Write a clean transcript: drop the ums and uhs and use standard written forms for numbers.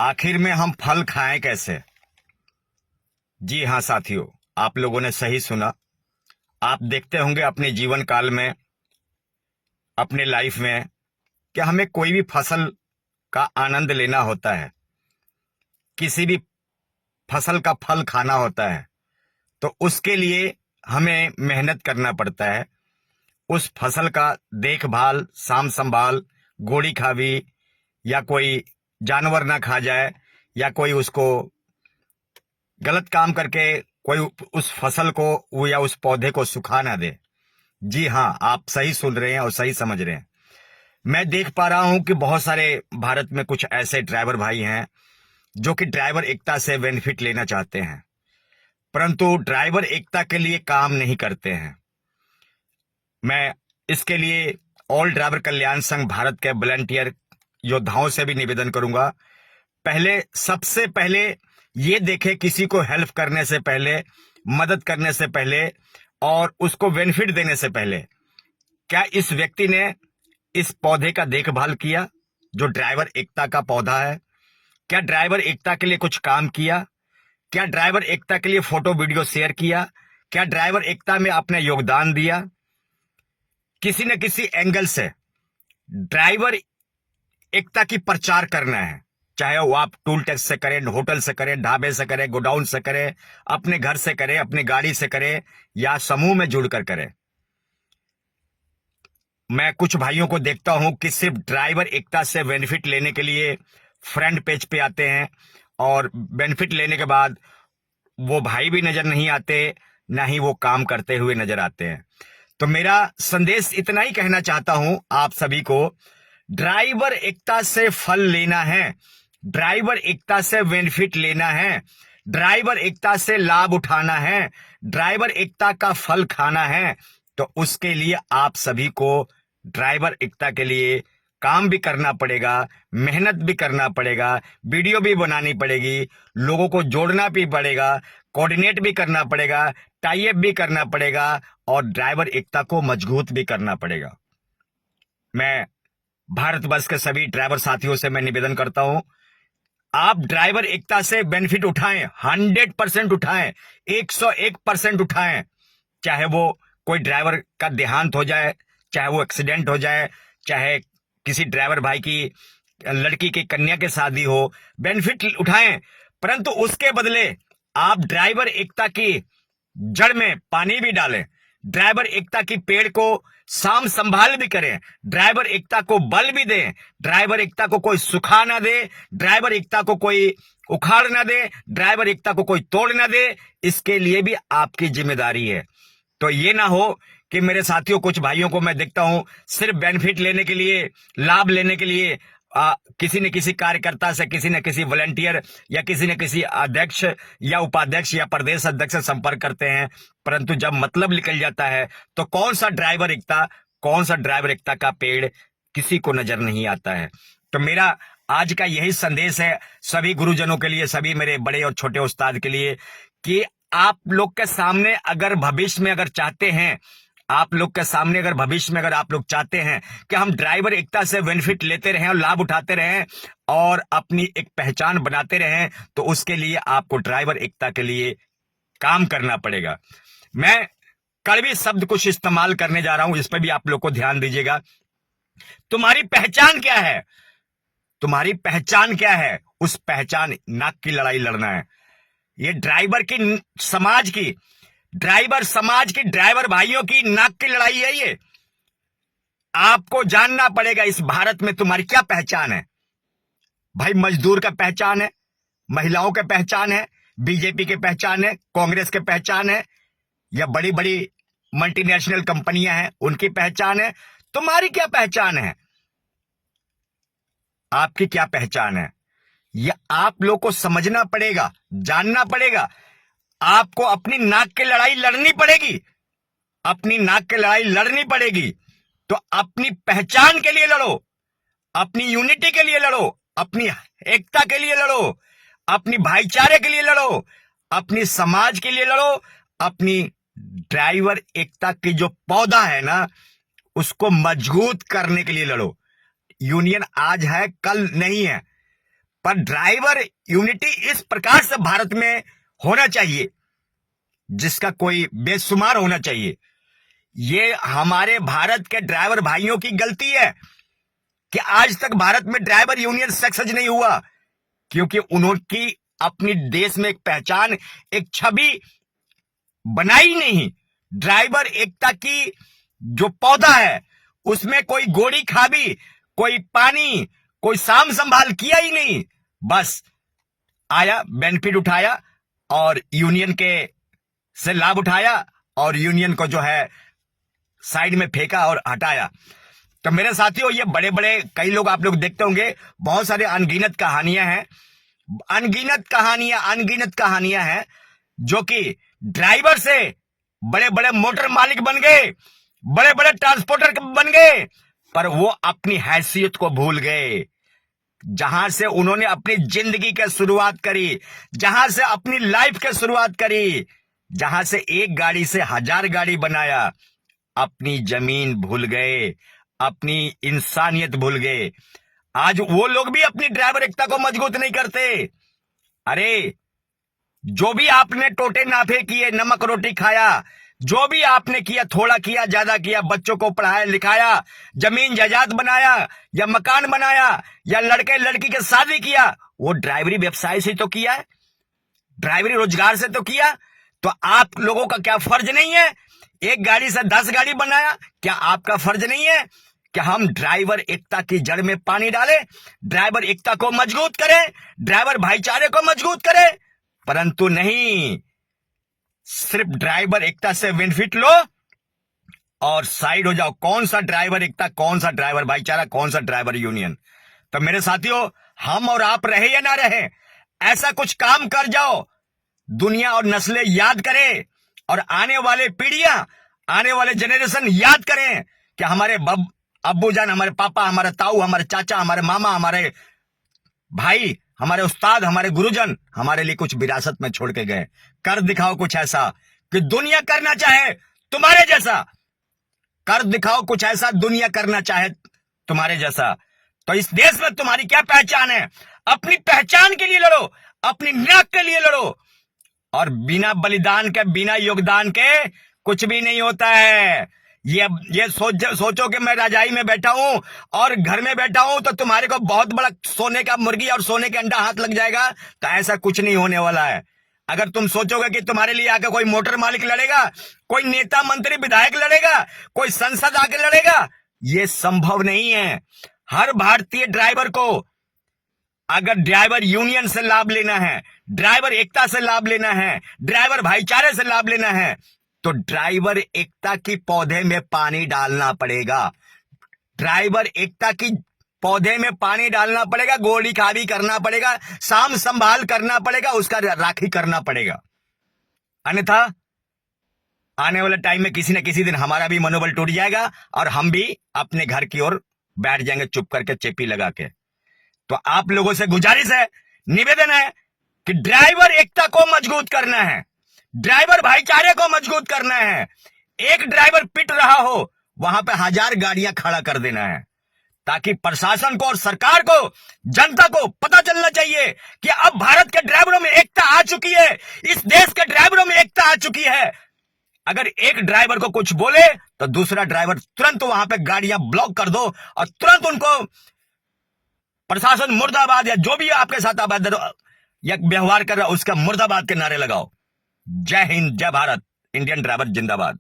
आखिर में हम फल खाएं कैसे। जी हाँ साथियों, आप लोगों ने सही सुना। आप देखते होंगे अपने जीवन काल में, अपने लाइफ में, कि हमें कोई भी फसल का आनंद लेना होता है, किसी भी फसल का फल खाना होता है, तो उसके लिए हमें मेहनत करना पड़ता है। उस फसल का देखभाल, साम संभाल, गोड़ी खावी, या कोई जानवर ना खा जाए, या कोई उसको गलत काम करके कोई उस फसल को या उस पौधे को सुखा ना दे। जी हाँ, आप सही सुन रहे हैं और सही समझ रहे हैं। मैं देख पा रहा हूं कि बहुत सारे भारत में कुछ ऐसे ड्राइवर भाई हैं जो कि ड्राइवर एकता से बेनिफिट लेना चाहते हैं, परंतु ड्राइवर एकता के लिए काम नहीं करते हैं। मैं इसके लिए ऑल ड्राइवर कल्याण संघ भारत के वॉलंटियर योद्धाओं से भी निवेदन करूंगा, सबसे पहले ये देखें, किसी को हेल्प करने से पहले, मदद करने से पहले और उसको बेनिफिट देने से पहले, क्या इस व्यक्ति ने इस पौधे का देखभाल किया जो ड्राइवर एकता का पौधा है? क्या ड्राइवर एकता के लिए कुछ काम किया? क्या ड्राइवर एकता के लिए फोटो वीडियो शेयर किया? क्या ड्राइवर एकता में अपना योगदान दिया? किसी न किसी एंगल से ड्राइवर एकता की प्रचार करना है, चाहे वो आप टूल टैक्स से करें, होटल से करें, ढाबे से करें, गोडाउन से करें, अपने घर से करें, अपनी गाड़ी से करें, या समूह में जुड़कर करें। मैं कुछ भाइयों को देखता हूं कि सिर्फ ड्राइवर एकता से बेनिफिट लेने के लिए फ्रंट पेज पे आते हैं, और बेनिफिट लेने के बाद वो भाई भी नजर नहीं आते, ना ही वो काम करते हुए नजर आते हैं। तो मेरा संदेश इतना ही कहना चाहता हूं आप सभी को, ड्राइवर एकता से फल लेना है, ड्राइवर एकता से बेनिफिट लेना है, ड्राइवर एकता से लाभ उठाना है, ड्राइवर एकता का फल खाना है, तो उसके लिए आप सभी को ड्राइवर एकता के लिए काम भी करना पड़ेगा, मेहनत भी करना पड़ेगा, वीडियो भी बनानी पड़ेगी, लोगों को जोड़ना भी पड़ेगा, कोऑर्डिनेट भी करना पड़ेगा, टाई अप भी करना पड़ेगा, और ड्राइवर एकता को मजबूत भी करना पड़ेगा। मैं भारतवर्ष के सभी ड्राइवर साथियों से मैं निवेदन करता हूं, आप ड्राइवर एकता से बेनिफिट उठाएं, 100% उठाएं, 101% उठाएं। चाहे वो कोई ड्राइवर का देहांत हो जाए, चाहे वो एक्सीडेंट हो जाए, चाहे किसी ड्राइवर भाई की लड़की की कन्या की शादी हो, बेनिफिट उठाएं, परंतु उसके बदले आप ड्राइवर एकता की जड़ में पानी भी डालें, ड्राइवर एकता की पेड़ को साम संभाल भी करें, ड्राइवर एकता को बल भी दें, ड्राइवर एकता को कोई सुखा ना दे, ड्राइवर एकता को कोई उखाड़ ना दे, ड्राइवर एकता को कोई तोड़ ना दे। इसके लिए भी आपकी जिम्मेदारी है। तो ये ना हो कि मेरे साथियों, कुछ भाइयों को मैं देखता हूं सिर्फ बेनिफिट लेने के लिए, लाभ लेने के लिए किसी न किसी कार्यकर्ता से, किसी न किसी वॉलंटियर या किसी न किसी अध्यक्ष या उपाध्यक्ष या प्रदेश अध्यक्ष से संपर्क करते हैं, परंतु जब मतलब निकल जाता है तो कौन सा ड्राइवर एकता का पेड़ किसी को नजर नहीं आता है। तो मेरा आज का यही संदेश है सभी गुरुजनों के लिए, सभी मेरे बड़े और छोटे उस्ताद के लिए, कि आप लोग के सामने अगर भविष्य में अगर चाहते हैं, आप लोग के सामने अगर भविष्य में अगर आप लोग चाहते हैं कि हम ड्राइवर एकता से बेनिफिट लेते रहें और लाभ उठाते रहें और अपनी एक पहचान बनाते रहें, तो उसके लिए आपको ड्राइवर एकता के लिए काम करना पड़ेगा। मैं कड़वी शब्द कुछ इस्तेमाल करने जा रहा हूं, इस पर भी आप लोग को ध्यान दीजिएगा। तुम्हारी पहचान क्या है? तुम्हारी पहचान क्या है? उस पहचान, नाक की लड़ाई लड़ना है। ये ड्राइवर की समाज की, ड्राइवर भाइयों की नाक की लड़ाई है। ये आपको जानना पड़ेगा इस भारत में तुम्हारी क्या पहचान है। भाई मजदूर का पहचान है, महिलाओं के पहचान है, बीजेपी के पहचान है, कांग्रेस के पहचान है, या बड़ी बड़ी मल्टीनेशनल कंपनियां हैं उनकी पहचान है। तुम्हारी क्या पहचान है? आपकी क्या पहचान है? यह आप लोग को समझना पड़ेगा, जानना पड़ेगा। आपको अपनी नाक की लड़ाई लड़नी पड़ेगी, अपनी नाक की लड़ाई लड़नी पड़ेगी। तो अपनी पहचान के लिए लड़ो, अपनी यूनिटी के लिए लड़ो, अपनी एकता के लिए लड़ो, अपनी भाईचारे के लिए लड़ो, अपनी समाज के लिए लड़ो, अपनी ड्राइवर एकता की जो पौधा है ना, उसको मजबूत करने के लिए लड़ो। यूनियन आज है, कल नहीं है। पर ड्राइवर यूनिटी इस प्रकार से भारत में होना चाहिए जिसका कोई बेशुमार होना चाहिए। ये हमारे भारत के ड्राइवर भाइयों की गलती है कि आज तक भारत में ड्राइवर यूनियन सक्सेस नहीं हुआ, क्योंकि उनकी अपनी देश में एक पहचान, एक छवि बनाई नहीं। ड्राइवर एकता की जो पौधा है उसमें कोई गोड़ी खाबी, कोई पानी, कोई साम संभाल किया ही नहीं। बस आया, बेनिफिट उठाया और यूनियन के से लाभ उठाया और यूनियन को जो है साइड में फेंका और हटाया। तो मेरे साथियों, ये बड़े बड़े कई लोग आप लोग देखते होंगे, बहुत सारे अनगिनत कहानियां हैं, अनगिनत कहानियां हैं जो कि ड्राइवर से बड़े बड़े मोटर मालिक बन गए, बड़े बड़े ट्रांसपोर्टर बन गए, पर वो अपनी हैसियत को भूल गए। जहां से उन्होंने अपनी जिंदगी की शुरुआत करी, जहां से अपनी लाइफ की शुरुआत करी, जहां से एक गाड़ी से 1000 गाड़ी बनाया, अपनी जमीन भूल गए, अपनी इंसानियत भूल गए। आज वो लोग भी अपनी ड्राइवर एकता को मजबूत नहीं करते। अरे जो भी आपने टोटे नाफे किए, नमक रोटी खाया, जो भी आपने किया, थोड़ा किया ज्यादा किया, बच्चों को पढ़ाया लिखाया, जमीन जायदाद बनाया या मकान बनाया या लड़के लड़की के शादी किया, वो ड्राइवरी व्यवसाय से तो किया है, ड्राइवरी रोजगार से तो किया। तो आप लोगों का क्या फर्ज नहीं है? एक गाड़ी से 10 गाड़ी बनाया, क्या आपका फर्ज नहीं है कि हम ड्राइवर एकता की जड़ में पानी डालें, ड्राइवर एकता को मजबूत करें, ड्राइवर भाईचारे को मजबूत करें? परंतु नहीं, सिर्फ ड्राइवर एकता से बेनिफिट लो और साइड हो जाओ। कौन सा ड्राइवर एकता, कौन सा ड्राइवर भाईचारा, कौन सा ड्राइवर यूनियन? तो मेरे साथियों, हम और आप रहे या ना रहे, ऐसा कुछ काम कर जाओ, दुनिया और नस्लें याद करें और आने वाले पीढ़ियां, आने वाले जनरेशन याद करें कि हमारे अब्बू जान, हमारे पापा, हमारे ताऊ, हमारे चाचा, हमारे मामा, हमारे भाई, हमारे उस्ताद, हमारे गुरुजन हमारे लिए कुछ विरासत में छोड़ के गए। कर दिखाओ कुछ ऐसा कि दुनिया करना चाहे तुम्हारे जैसा। कर दिखाओ कुछ ऐसा दुनिया करना चाहे तुम्हारे जैसा। तो इस देश में तुम्हारी क्या पहचान है? अपनी पहचान के लिए लड़ो, अपनी नाक के लिए लड़ो। और बिना बलिदान के, बिना योगदान के कुछ भी नहीं होता है। ये सोचो कि मैं रजाई में बैठा हूं और घर में बैठा हूं तो तुम्हारे को बहुत बड़ा सोने का मुर्गी और सोने के अंडा हाथ लग जाएगा, तो ऐसा कुछ नहीं होने वाला है। अगर तुम सोचोगे कि तुम्हारे लिए आकर कोई मोटर मालिक लड़ेगा, कोई नेता मंत्री विधायक लड़ेगा, कोई संसद आके लड़ेगा, ये संभव नहीं है। हर भारतीय ड्राइवर को अगर ड्राइवर यूनियन से लाभ लेना है, ड्राइवर एकता से लाभ लेना है, ड्राइवर भाईचारे से लाभ लेना है, तो ड्राइवर एकता की पौधे में पानी डालना पड़ेगा। ड्राइवर एकता की पौधे में पानी डालना पड़ेगा, गोली खाली करना पड़ेगा, साम संभाल करना पड़ेगा, उसका राखी करना पड़ेगा। अन्यथा आने वाले टाइम में किसी न किसी दिन हमारा भी मनोबल टूट जाएगा और हम भी अपने घर की ओर बैठ जाएंगे चुप करके, चेपी लगा के। तो आप लोगों से गुजारिश है, निवेदन है कि ड्राइवर एकता को मजबूत करना है, ड्राइवर भाईचारे को मजबूत करना है। एक ड्राइवर पिट रहा हो, वहां पे 1000 गाड़ियां खड़ा कर देना है, ताकि प्रशासन को और सरकार को, जनता को पता चलना चाहिए कि अब भारत के ड्राइवरों में एकता आ चुकी है, इस देश के ड्राइवरों में एकता आ चुकी है। अगर एक ड्राइवर को कुछ बोले तो दूसरा ड्राइवर तुरंत वहां पे गाड़ियां ब्लॉक कर दो और तुरंत उनको प्रशासन मुर्दाबाद या जो भी आपके साथ अभद्र या व्यवहार कर रहा है उसका मुर्दाबाद के नारे लगाओ। जय हिंद, जय भारत, इंडियन ड्राइवर जिंदाबाद।